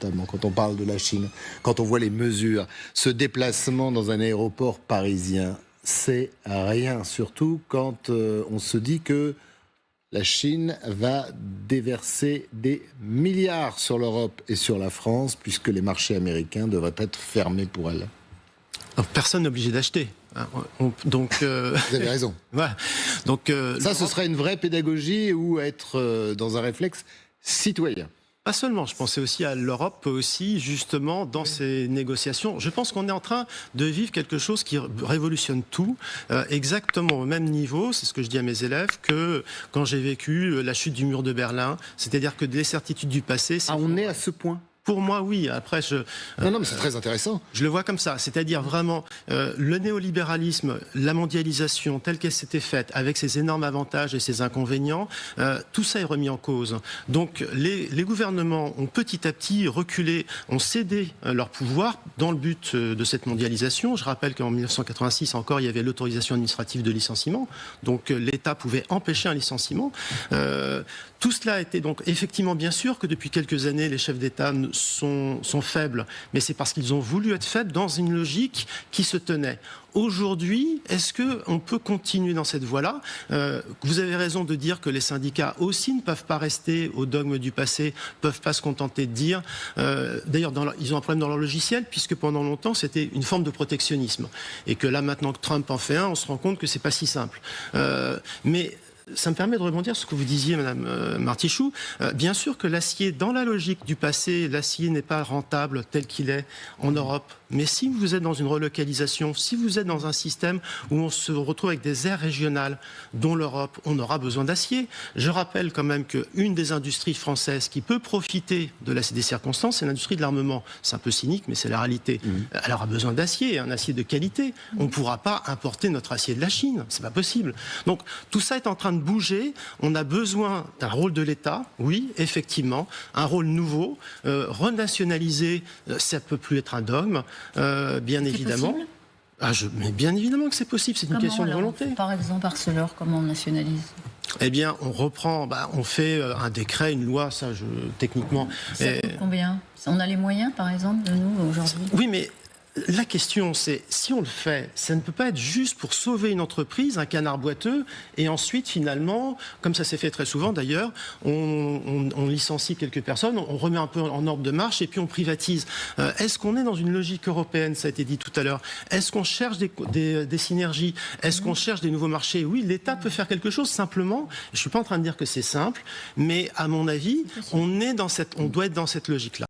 notamment, quand on parle de la Chine, quand on voit les mesures. Ce déplacement dans un aéroport parisien, c'est rien, surtout quand on se dit que la Chine va déverser des milliards sur l'Europe et sur la France, puisque les marchés américains devraient être fermés pour elle. Alors, personne n'est obligé d'acheter. Donc, vous avez raison. Voilà. Donc, ça, ce serait une vraie pédagogie ou être dans un réflexe citoyen. Pas seulement, je pensais aussi à l'Europe aussi, justement, dans ces négociations. Je pense qu'on est en train de vivre quelque chose qui révolutionne tout, exactement au même niveau, c'est ce que je dis à mes élèves, que quand j'ai vécu la chute du mur de Berlin, c'est-à-dire que des certitudes du passé... on est à ce point ? Pour moi, oui. Après, non, mais c'est très intéressant. Je le vois comme ça. C'est-à-dire vraiment le néolibéralisme, la mondialisation telle qu'elle s'était faite, avec ses énormes avantages et ses inconvénients, tout ça est remis en cause. Donc, les gouvernements ont petit à petit reculé, ont cédé leur pouvoir dans le but de cette mondialisation. Je rappelle qu'en 1986 encore, il y avait l'autorisation administrative de licenciement. Donc, l'État pouvait empêcher un licenciement. Tout cela était donc effectivement bien sûr que depuis quelques années, les chefs d'État sont faibles, mais c'est parce qu'ils ont voulu être faibles dans une logique qui se tenait. Aujourd'hui, est-ce qu'on peut continuer dans cette voie-là ? Vous avez raison de dire que les syndicats aussi ne peuvent pas rester au dogme du passé, ne peuvent pas se contenter de dire... D'ailleurs, ils ont un problème dans leur logiciel, puisque pendant longtemps, c'était une forme de protectionnisme. Et que là, maintenant que Trump en fait un, on se rend compte que c'est pas si simple. Mais... ça me permet de rebondir sur ce que vous disiez, Madame Martichoux. Bien sûr que l'acier, dans la logique du passé, l'acier n'est pas rentable tel qu'il est en Europe. Mais si vous êtes dans une relocalisation, si vous êtes dans un système où on se retrouve avec des aires régionales, dont l'Europe, on aura besoin d'acier. Je rappelle quand même qu'une des industries françaises qui peut profiter des circonstances, c'est l'industrie de l'armement. C'est un peu cynique, mais c'est la réalité. Elle aura besoin d'acier, un acier de qualité. On ne pourra pas importer notre acier de la Chine. C'est pas possible. Donc, tout ça est en train de bouger. On a besoin d'un rôle de l'État, oui, effectivement, un rôle nouveau, renationalisé, ça ne peut plus être un dogme, bien évidemment. Mais bien évidemment que c'est possible, c'est une question de volonté. Par exemple, Arcelor, comment on nationalise ? Eh bien, on reprend, on fait un décret, une loi, techniquement. Ça coûte combien ? On a les moyens, par exemple, de nous, aujourd'hui ? Oui, mais... la question, c'est, si on le fait, ça ne peut pas être juste pour sauver une entreprise, un canard boiteux, et ensuite, finalement, comme ça s'est fait très souvent d'ailleurs, on licencie quelques personnes, on remet un peu en ordre de marche, et puis on privatise. Est-ce qu'on est dans une logique européenne, ça a été dit tout à l'heure ? Est-ce qu'on cherche des synergies ? Est-ce qu'on cherche des nouveaux marchés ? Oui, l'État peut faire quelque chose, simplement. Je ne suis pas en train de dire que c'est simple, mais à mon avis, on doit être dans cette logique-là.